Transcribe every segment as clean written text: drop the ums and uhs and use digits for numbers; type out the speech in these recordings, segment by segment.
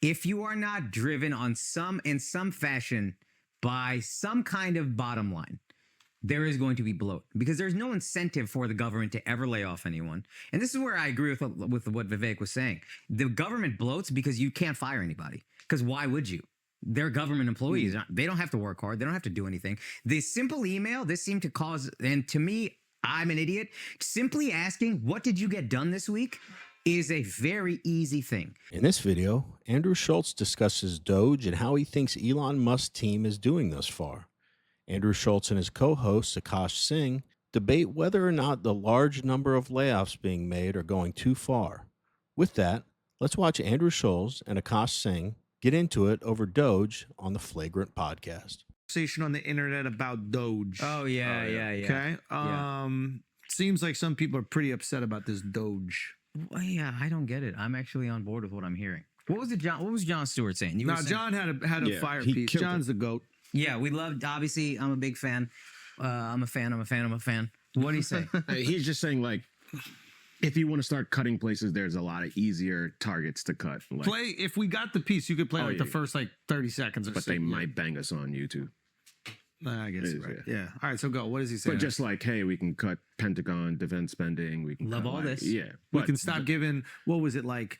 if you are not driven in some fashion by some kind of bottom line, there is going to be bloat because there's no incentive for the government to ever lay off anyone. And this is where I agree with what Vivek was saying. The government bloats because you can't fire anybody. Because why would you? They're government employees. They don't have to work hard. They don't have to do anything. The simple email, this seemed to cause, and to me, I'm an idiot. Simply asking, what did you get done this week? Is a very easy thing. In this video, Andrew Schulz discusses Doge and how he thinks Elon Musk's team is doing thus far. Andrew Schulz and his co-host, Akash Singh, debate whether or not the large number of layoffs being made are going too far. With that, let's watch Andrew Schulz and Akash Singh get into it over Doge on the Flagrant Podcast. Conversation on the internet about Doge. Oh, yeah. Okay. Seems like some people are pretty upset about this Doge. Well, yeah, I don't get it. I'm actually on board with what I'm hearing. What was John Stewart saying? John had a fire piece. John's the GOAT. Yeah, we loved, obviously, I'm a big fan. I'm a fan. What do you say? He's just saying, like, if you want to start cutting places, there's a lot of easier targets to cut. Like, if we got the piece, you could play the first, 30 seconds or so. But they might bang us on YouTube. I guess you're right. Yeah. All right, so go. What does he say? But just like, hey, we can cut Pentagon defense spending. We can love all this. Yeah. We can stop giving, what was it, like,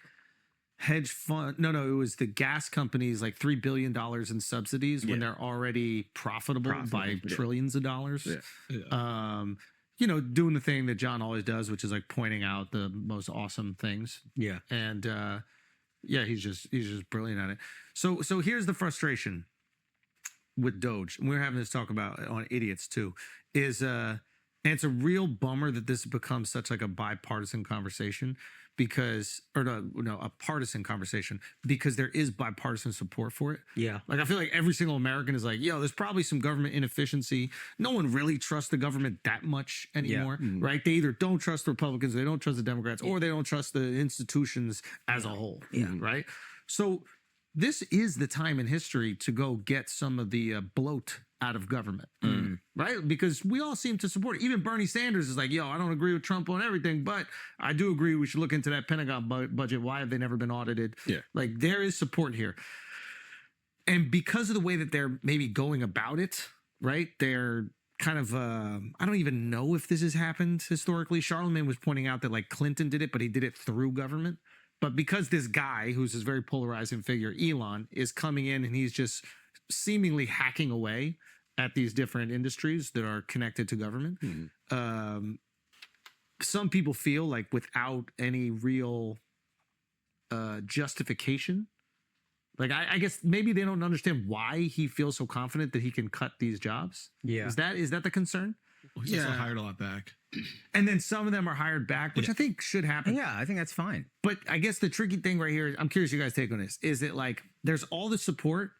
hedge fund? No, it was the gas companies, like $3 billion in subsidies when they're already profitable by trillions of dollars. Yeah. Doing the thing that John always does, which is like pointing out the most awesome things. Yeah. And he's just brilliant at it. So here's the frustration with Doge. And we're having this talk about on Idiots too, is and it's a real bummer that this becomes such like a bipartisan conversation a partisan conversation because there is bipartisan support for it. Yeah. Like I feel like every single American is like, there's probably some government inefficiency. No one really trusts the government that much anymore, right? They either don't trust the Republicans, they don't trust the Democrats, or they don't trust the institutions as a whole, right? So this is the time in history to go get some of the bloat out of government, right? Because we all seem to support it. Even Bernie Sanders is like, I don't agree with Trump on everything, but I do agree we should look into that Pentagon budget. Why have they never been audited? Yeah. Like there is support here. And because of the way that they're maybe going about it, right? They're kind of, I don't even know if this has happened historically. Charlemagne was pointing out that like Clinton did it, but he did it through government. But because this guy, who's this very polarizing figure, Elon, is coming in and he's just seemingly hacking away at these different industries that are connected to government. Some people feel like without any real justification, like I guess maybe they don't understand why he feels so confident that he can cut these jobs. Yeah. Is that the concern? Well, he's also hired a lot back. And then some of them are hired back, which I think should happen. Yeah, I think that's fine. But I guess the tricky thing right here, I'm curious you guys' take on this, is that like there's all the support,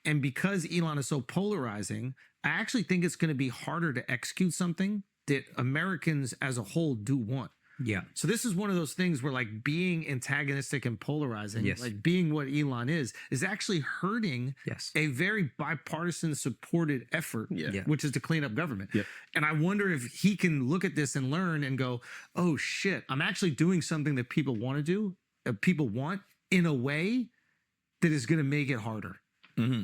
and because Elon is so polarizing, I actually think it's going to be harder to execute something that Americans as a whole do want. Yeah. So this is one of those things where like being antagonistic and polarizing, like being what Elon is actually hurting a very bipartisan supported effort, which is to clean up government. Yep. And I wonder if he can look at this and learn and go, oh shit, I'm actually doing something that people want to do, people want in a way that is going to make it harder.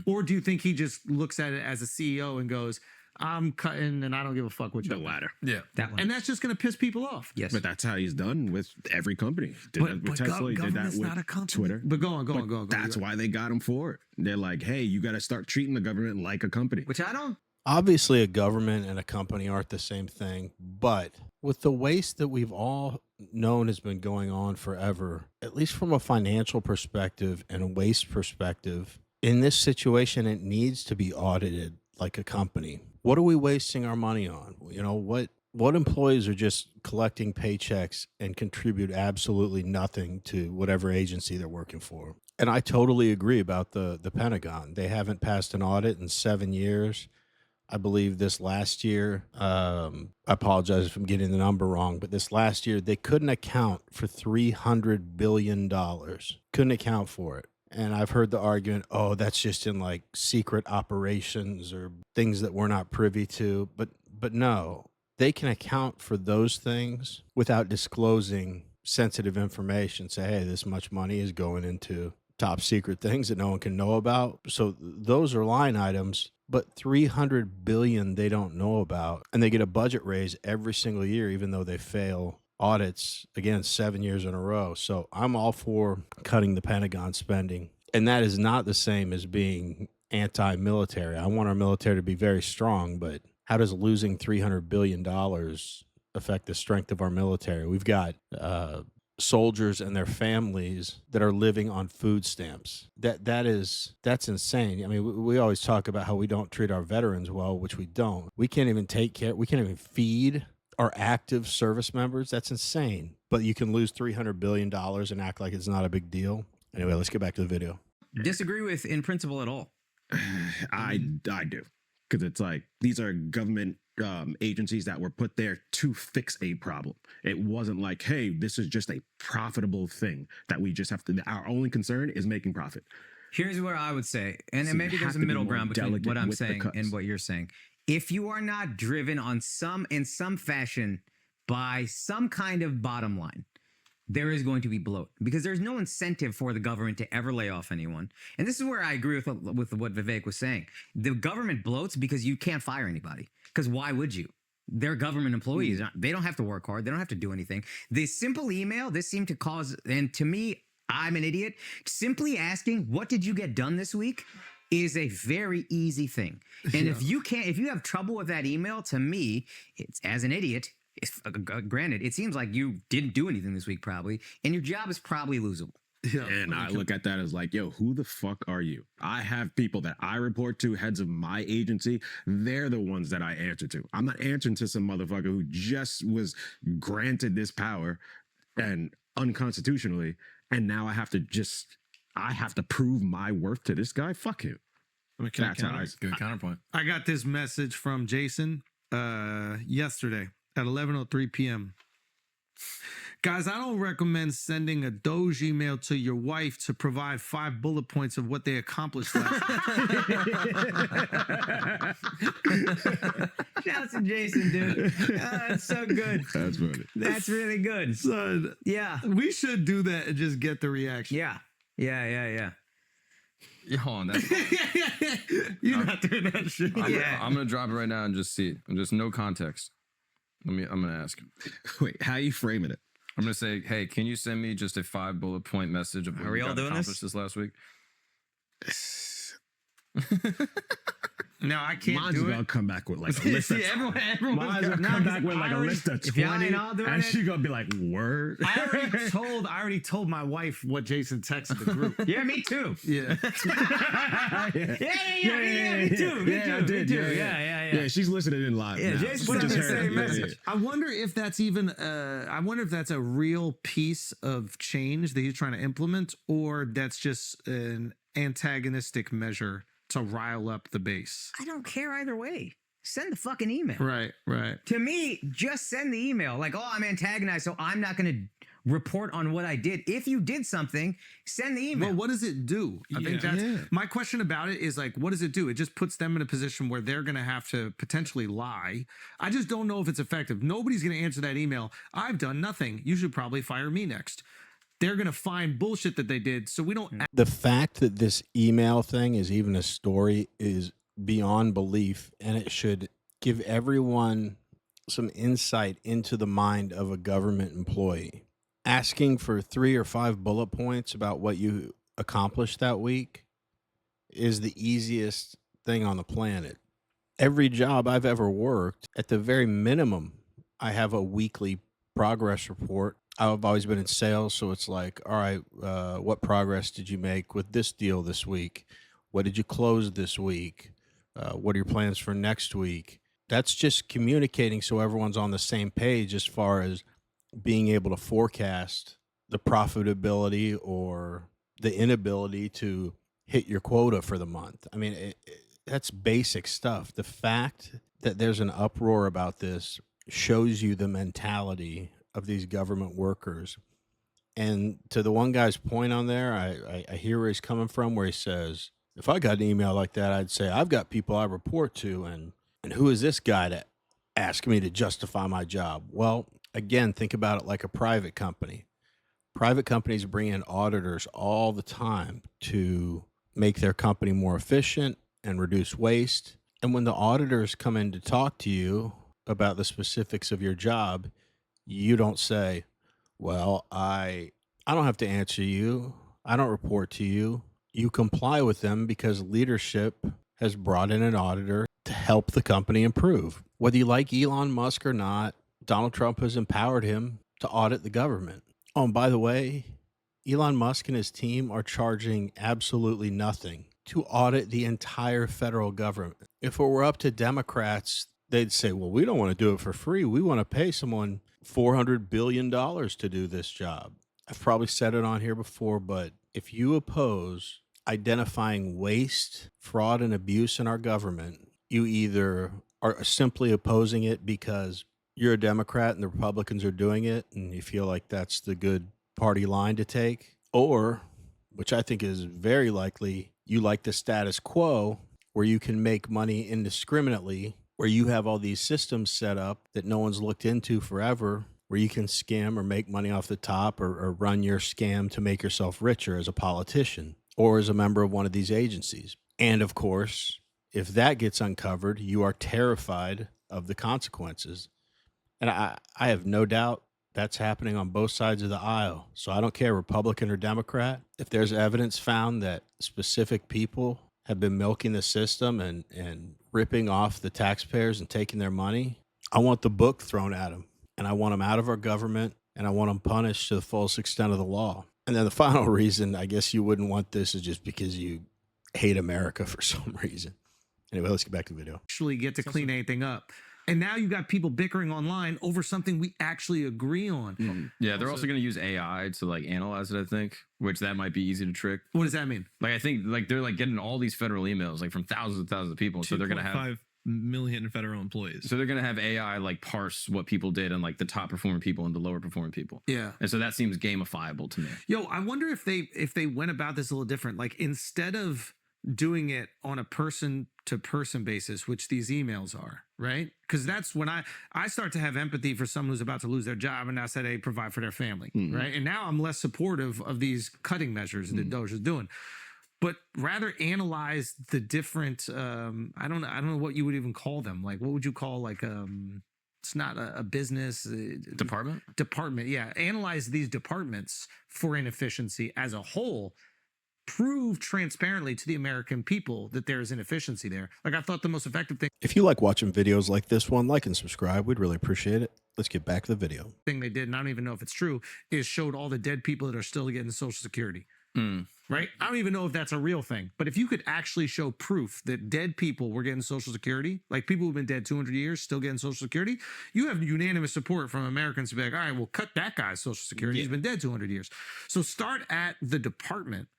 Or do you think he just looks at it as a CEO and goes, I'm cutting and I don't give a fuck what you The latter. Yeah. That one. And that's just going to piss people off. Yes. But that's how he's done with every company. Did that with Tesla. He did that with not a company. Twitter. But go on. That's why they got him for it. They're like, hey, you got to start treating the government like a company. Which I don't. Obviously, a government and a company aren't the same thing, but with the waste that we've all known has been going on forever, at least from a financial perspective and a waste perspective, in this situation, it needs to be audited like a company. What are we wasting our money on? What employees are just collecting paychecks and contribute absolutely nothing to whatever agency they're working for? And I totally agree about the Pentagon. They haven't passed an audit in 7 years. I believe this last year, I apologize if I'm getting the number wrong, but this last year, they couldn't account for $300 billion. Couldn't account for it. And I've heard the argument, oh, that's just in like secret operations or things that we're not privy to. But no, they can account for those things without disclosing sensitive information. Say, hey, this much money is going into top secret things that no one can know about. So those are line items, but 300 billion they don't know about. And they get a budget raise every single year, even though they fail audits, again, 7 years in a row. So I'm all for cutting the Pentagon spending. And that is not the same as being anti-military. I want our military to be very strong, but how does losing $300 billion affect the strength of our military? We've got soldiers and their families that are living on food stamps. That's insane. I mean, we always talk about how we don't treat our veterans well, which we don't. We can't even feed our active service members. That's insane. But you can lose $300 billion and act like it's not a big deal. Anyway, let's get back to the video. Disagree with in principle at all. I do, because it's like these are government agencies that were put there to fix a problem. It wasn't like, hey, this is just a profitable thing that we just have to. Our only concern is making profit. Here's what I would say, and So maybe you there's a have to be middle more ground between delicate what I'm with the saying cuts. and what you're saying. If you are not driven on in some fashion by some kind of bottom line, there is going to be bloat because there's no incentive for the government to ever lay off anyone. And this is where I agree with what Vivek was saying. The government bloats because you can't fire anybody. Because why would you? They're government employees. They don't have to work hard. They don't have to do anything. The simple email, this seemed to cause, and to me, I'm an idiot. Simply asking, what did you get done this week? Is a very easy thing. And if you have trouble with that email, to me, it's as an idiot, granted, it seems like you didn't do anything this week probably, and your job is probably losable. Yeah. And I look at that as like, yo, who the fuck are you? I have people that I report to, heads of my agency. They're the ones that I answer to. I'm not answering to some motherfucker who just was granted this power and unconstitutionally, and now I have to prove my worth to this guy. Fuck him. That's how Good counterpoint. I got this message from Jason yesterday at 11:03 p.m. Guys, I don't recommend sending a Doge email to your wife to provide 5 bullet points of what they accomplished last week. Shout out to Jason, dude. That's so good. That's funny. That's really good. Son, Yeah. we should do that and just get the reaction. Yeah. Yeah, hold on. That's, You're not doing that shit. I'm gonna drop it right now and just see it. And just no context. I'm gonna ask. Wait, how you framing it? I'm gonna say, hey, can you send me just a 5 bullet point message of what Are we you all got doing accomplished this last week? No, I can't Mine's do gonna it. come back with like a list of everyone Mine's gonna come back with like a list of if y'all 20, ain't all doing and it- she gonna be like, word. I already told my wife what Jason texted the group. Yeah, me too. Yeah. Yeah, me too. I did. Yeah, she's listening in live. Yeah, now. Jason She sent just the heard same it. message. I wonder if that's even I wonder if that's a real piece of change that he's trying to implement, or that's just an antagonistic measure to rile up the base. I don't care either way. Send the fucking email. Right. To me, just send the email. Like, oh, I'm antagonized, so I'm not going to report on what I did. If you did something, send the email. Well, what does it do? I think that's my question about it is like, what does it do? It just puts them in a position where they're going to have to potentially lie. I just don't know if it's effective. Nobody's going to answer that email. I've done nothing. You should probably fire me next. They're going to find bullshit that they did. So we don't. The fact that this email thing is even a story is beyond belief, and it should give everyone some insight into the mind of a government employee. Asking for 3 or 5 bullet points about what you accomplished that week is the easiest thing on the planet. Every job I've ever worked, at the very minimum, I have a weekly progress report. I've always been in sales, so it's like, all right, what progress did you make with this deal this week? What did you close this week? What are your plans for next week? That's just communicating so everyone's on the same page as far as being able to forecast the profitability or the inability to hit your quota for the month. I mean, that's basic stuff. The fact that there's an uproar about this shows you the mentality of these government workers. And to the one guy's point on there, I hear where he's coming from, where he says, if I got an email like that, I'd say, I've got people I report to, and who is this guy to ask me to justify my job? Well, again, think about it like a private company. Private companies bring in auditors all the time to make their company more efficient and reduce waste. And when the auditors come in to talk to you about the specifics of your job, you don't say, well, I don't have to answer you. I don't report to you. You comply with them because leadership has brought in an auditor to help the company improve. Whether you like Elon Musk or not, Donald Trump has empowered him to audit the government. Oh, and by the way, Elon Musk and his team are charging absolutely nothing to audit the entire federal government. If it were up to Democrats, they'd say, well, we don't want to do it for free. We want to pay someone $400 billion to do this job. I've probably said it on here before, but if you oppose identifying waste, fraud, and abuse in our government, you either are simply opposing it because you're a Democrat and the Republicans are doing it and you feel like that's the good party line to take, or, which I think is very likely, you like the status quo where you can make money indiscriminately, where you have all these systems set up that no one's looked into forever, where you can scam or make money off the top or run your scam to make yourself richer as a politician or as a member of one of these agencies. And of course, if that gets uncovered, you are terrified of the consequences. And I have no doubt that's happening on both sides of the aisle. So I don't care, Republican or Democrat. If there's evidence found that specific people have been milking the system and ripping off the taxpayers and taking their money, I want the book thrown at them. And I want them out of our government, and I want them punished to the fullest extent of the law. And then the final reason I guess you wouldn't want this is just because you hate America for some reason. Anyway, let's get back to the video. Actually get to clean anything up. And now you got people bickering online over something we actually agree on. Yeah, they're also going to use AI to like analyze it, I think, which that might be easy to trick. What does that mean? Like, I think like they're like getting all these federal emails like from thousands and thousands of people. So they're going to have 5 million federal employees. So they're going to have AI like parse what people did and like the top performing people and the lower performing people. Yeah. And so that seems gamifiable to me. Yo, I wonder if they went about this a little different. Like instead of doing it on a person to person basis, which these emails are, right? Because that's when I start to have empathy for someone who's about to lose their job and now said they provide for their family, right? And now I'm less supportive of these cutting measures that Doge is doing. But rather analyze the different, I don't know what you would even call them. Like, what would you call like, it's not a business Department. Yeah. Analyze these departments for inefficiency as a whole. Prove transparently to the American people that there is inefficiency there. Like I thought the most effective If you like watching videos like this one, like and subscribe. We'd really appreciate it. Let's get back to the video. thing they did, and I don't even know if it's true, is showed all the dead people that are still getting Social Security. Right? I don't even know if that's a real thing. But if you could actually show proof that dead people were getting Social Security, like people who've been dead 200 years still getting Social Security, you have unanimous support from Americans to be like, all right, well, cut that guy's Social Security. He's been dead 200 years. So start at the department,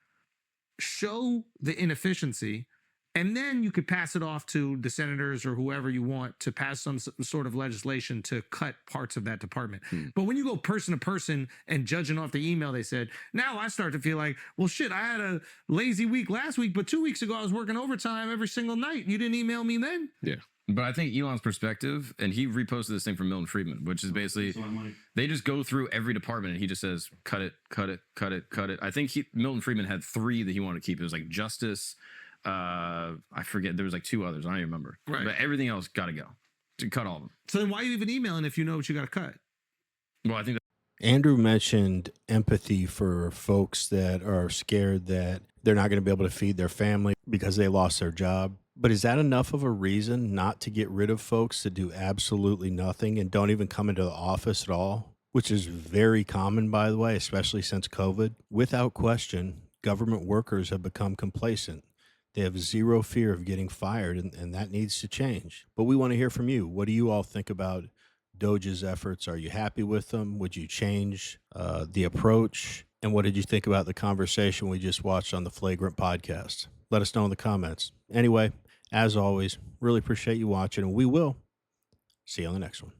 show the inefficiency, and then you could pass it off to the senators or whoever you want to pass some sort of legislation to cut parts of that department. But when you go person to person and judging off the email they said, now I start to feel like, well, shit, I had a lazy week last week, but 2 weeks ago I was working overtime every single night. You didn't email me then? Yeah. But I think Elon's perspective, and he reposted this thing from Milton Friedman, which is basically they just go through every department and he just says, cut it, cut it, cut it, cut it. I think Milton Friedman had 3 that he wanted to keep. It was like justice. I forget. There was like 2 others. I don't even remember. Right. But everything else got to go. To cut all of them. So then why are you even emailing if you know what you got to cut? Well, I think Andrew mentioned empathy for folks that are scared that they're not going to be able to feed their family because they lost their job. But is that enough of a reason not to get rid of folks that do absolutely nothing and don't even come into the office at all? Which is very common, by the way, especially since COVID. Without question, government workers have become complacent. They have zero fear of getting fired, and that needs to change. But we want to hear from you. What do you all think about Doge's efforts? Are you happy with them? Would you change the approach? And what did you think about the conversation we just watched on the Flagrant Podcast? Let us know in the comments. Anyway, as always, really appreciate you watching, and we will see you on the next one.